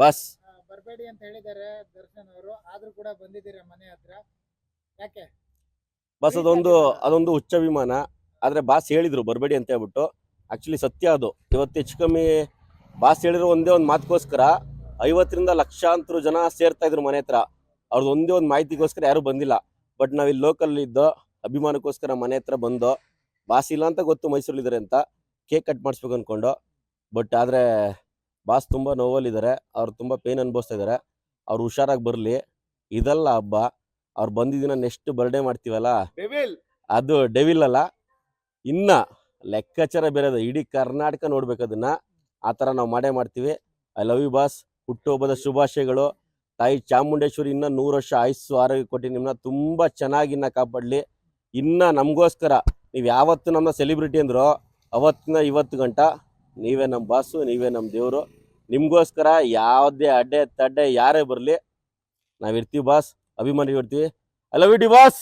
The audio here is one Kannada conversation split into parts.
ಬಾಸ್ ಬರಬೇಡಿ ಅಂತ ಹೇಳಿದ್ದಾರೆ ದರ್ಶನ್ ಅವರು, ಆದ್ರೂ ಕೂಡ ಬಂದಿದ್ದೀರಾ ಮನೆ ಹತ್ರ, ಯಾಕೆ? ಬಾಸ್ ಅದೊಂದು ಹುಚ್ಚಭಿಮಾನ. ಆದ್ರೆ ಬಾಸ್ ಹೇಳಿದ್ರು ಬರಬೇಡಿ ಅಂತ ಹೇಳ್ಬಿಟ್ಟು. ಆಕ್ಚುಲಿ ಸತ್ಯ ಅದು. ಇವತ್ತು ಹೆಚ್ಚು ಕಮ್ಮಿ ಬಾಸ್ ಹೇಳಿರೋ ಒಂದೇ ಒಂದು ಮಾತುಗೋಸ್ಕರ 50ರಿಂದ ಲಕ್ಷಾಂತರ ಜನ ಸೇರ್ತಾ ಇದ್ರು ಮನೆ ಹತ್ರ. ಅವ್ರದ್ದು ಒಂದೇ ಒಂದು ಮಾಹಿತಿಗೋಸ್ಕರ ಯಾರು ಬಂದಿಲ್ಲ. ಬಟ್ ನಾವಿಲ್ಲಿ ಲೋಕಲ್ ಇದ್ದೋ ಅಭಿಮಾನಕ್ಕೋಸ್ಕರ ಮನೆ ಹತ್ರ ಬಂದೋ. ಬಾಸ್ ಇಲ್ಲ ಅಂತ ಗೊತ್ತು ಮೈಸೂರಲ್ಲಿದ್ದಾರೆ ಅಂತ, ಕೇಕ್ ಕಟ್ ಮಾಡಿಸ್ಬೇಕು ಅಂದ್ಕೊಂಡು. ಬಟ್ ಆದರೆ ಬಾಸ್ ತುಂಬ ನೋವಲ್ಲಿದ್ದಾರೆ, ಅವ್ರು ತುಂಬ ಪೇನ್ ಅನುಭವಿಸ್ತಾ ಇದ್ದಾರೆ. ಅವ್ರು ಹುಷಾರಾಗಿ ಬರಲಿ. ಇದಲ್ಲ ಹಬ್ಬ, ಅವ್ರು ಬಂದಿದ್ದೀನ ನೆಕ್ಸ್ಟ್ ಬರ್ಡೇ ಮಾಡ್ತೀವಲ್ಲ, ಅದು ಡೆವಿಲ್ ಅಲ್ಲ, ಇನ್ನ ಲೆಕ್ಕಾಚಾರ ಬೇರೆದು. ಇಡೀ ಕರ್ನಾಟಕ ನೋಡ್ಬೇಕು ಅದನ್ನ. ಆ ಥರ ನಾವು ಮಾಡೇ ಮಾಡ್ತೀವಿ. I love you boss. ಹುಟ್ಟುಹಬ್ಬದ ಶುಭಾಶಯಗಳು. ತಾಯಿ ಚಾಮುಂಡೇಶ್ವರಿ ಇನ್ನ 100 ವರ್ಷ ಆಯುಸ್ಸು ಆರೋಗ್ಯ ಕೊಟ್ಟು ನಿಮ್ಮನ್ನ ತುಂಬ ಚೆನ್ನಾಗಿ ಇನ್ನ ಕಾಪಾಡಲಿ. ಇನ್ನ ನಮಗೋಸ್ಕರ ನೀವು ಯಾವತ್ತು ನಮ್ಮ ಸೆಲೆಬ್ರಿಟಿ ಅಂದ್ರೋ ಅವತ್ತಿನ ಇವತ್ತು ಗಂಟ ನೀವೇ ನಮ್ಮ ಬಾಸು, ನೀವೇ ನಮ್ಮ ದೇವರು. ನಿಮಗೋಸ್ಕರ ಯಾವುದೇ ಅಡ್ಡೆ ತಡ್ಡೆ ಯಾರೇ ಬರಲಿ ನಾವಿರ್ತೀವಿ ಬಾಸ್, ಅಭಿಮಾನಿ ಇರ್ತೀವಿ. I love you D boss.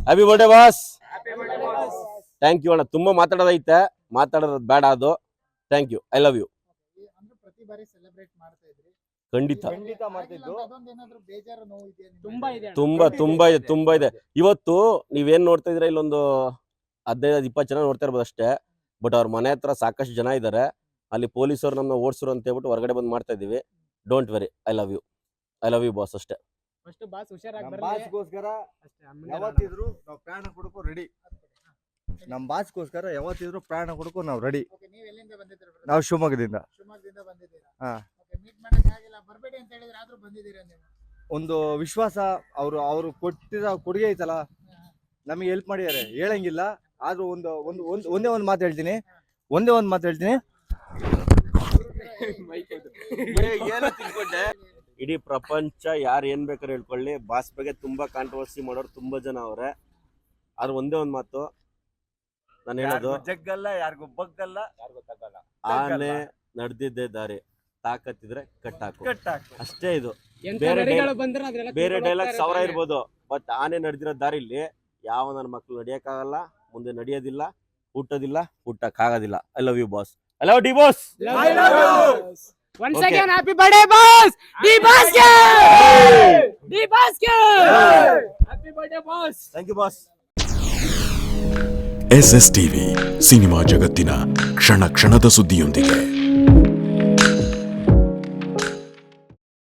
Happy birthday boss. Thank you ಅಣ್ಣ. ತುಂಬ ಮಾತಾಡೋದೈತೆ, ಮಾತಾಡೋದು ಬೇಡ ಅದು. Thank you. I love you. ಪ್ರತಿ ಬಾರಿ ಸೆಲೆಬ್ರೇಟ್ ಮಾಡ್ತಾ ಇದ್ರಿ, ಖಂಡಿತ ಮಾಡ್ತಿದ್ದು. ಅದೊಂದೇನಾದ್ರೂ ಬೇಜಾರು ನೋವು ಇದೆಯಾ ನಿಮ್ಗೆ? ತುಂಬಾ ಇದೆ. ಇವತ್ತು ನೀವೇನ್ ನೋಡ್ತಾ ಇದ್ರೆ ಇಲ್ಲೊಂದು 15-20 ಜನ ನೋಡ್ತಾ ಇರ್ಬೋದು ಅಷ್ಟೇ. ಬಟ್ ಅವ್ರ ಮನೆ ಹತ್ರ ಸಾಕಷ್ಟು ಜನ ಇದ್ದಾರೆ. ಅಲ್ಲಿ ಪೊಲೀಸರು ನಮ್ಮನ್ನ ಓಡಿಸರು ಅಂತ ಹೇಳ್ಬಿಟ್ಟು ಹೊರಗಡೆ ಬಂದು ಮಾಡ್ತಾ ಇದೀವಿ. Don't worry. I love you. I love you boss ಅಷ್ಟೇ. ಫಸ್ಟ್ ಬಾಸ್ ಹುಷಾರಾಗಿ ಬರಲಿ. ಬಾಸ್ಗೋಸ್ಕರ ಯಾವತ್ತಿದ್ರು ನಾವು ಪ್ರಾಣ ಕೊಡಕ್ಕೂ ರೆಡಿ. ನಮ್ಮ ಬಾಸ್ಗೋಸ್ಕರ ಯಾವತ್ತಿದ್ರು ಪ್ರಾಣ ಕೊಡಕ್ಕೂ ನಾವು ರೆಡಿ. ಓಕೆ, ನೀವು ಎಲ್ಲಿಂದ ಬಂದಿದ್ದೀರಾ? ನಾವು ಶಿವಮೊಗ್ಗದಿಂದ. ಶಿವಮೊಗ್ಗದಿಂದ ಬಂದಿದ್ದೀರಾ? ಹಾ. ಓಕೆ, ಮೀಟ್ ಮಾಡಕ್ಕೆ ಆಗಿಲ್ಲ, ಬರಬೇಡಿ ಅಂತ ಹೇಳಿದ್ರೆ ಆದ್ರೂ ಬಂದಿದ್ದೀರಾ ನೀವು? ಒಂದು ವಿಶ್ವಾಸ, ಅವರು ಕೊಟ್ಟಿರೋ ಕೊಡುಗೆ ಐತಲ್ಲ, ನಮಗೆ ಹೆಲ್ಪ್ ಮಾಡಿದ್ದಾರೆ, ಹೇಳಂಗಿಲ್ಲ. ಆದ್ರೂ ಒಂದೇ ಒಂದು ಮಾತು ಹೇಳ್ತೀನಿ. ಇಡೀ ಪ್ರಪಂಚ ಯಾರು ಏನ್ ಬೇಕಾದ್ರೆ ಹೇಳ್ಕೊಳ್ಳಿ, ಬಾಸ್ ಬಗ್ಗೆ ತುಂಬಾ ಕಾಂಟ್ರವರ್ಸಿ ಮಾಡೋರು ತುಂಬಾ ಜನ ಅವ್ರೆ. ಆದ್ರೆ ಒಂದೇ ಒಂದು ಮಾತು ನಾನು ಹೇಳೋದು, ಜಗ್ಗಲ್ಲ, ಯಾರಿಗೂ ಬಗ್ಗಲ್ಲ, ಯಾರಿಗೂ ತಗ್ಗಲ್ಲ. ಆನೆ ನಡೆದಿದ್ದೇ ದಾರಿ, ತಾಕತ್ತಿದ್ರೆ ಕಟ್ಟಾಕು, ಅಷ್ಟೇ. ಇದು ಬೇರೆ ಡೈಲಾಗ್ 1000 ಇರ್ಬೋದು, ಬಟ್ ಆನೆ ನಡೆದಿರೋ ದಾರಿಲಿ ಯಾವ ನನ್ನ ಮಕ್ಳು ನಡೆಯಕ್ಕಾಗಲ್ಲ, ಮುಂದೆ ನಡೆಯೋದಿಲ್ಲ, ಹುಟ್ಟೋದಿಲ್ಲ, ಹುಟ್ಟಕ್ಕಾಗೋದಿಲ್ಲ. I love you boss. I love the boss. Once again, happy birthday, boss! D-Basket! Happy birthday, boss! Thank you, boss. SS TV, cinema ಜಗತ್ತಿನ ಕ್ಷಣ ಕ್ಷಣದ ಸುದ್ದಿಯೊಂದಿಗೆ.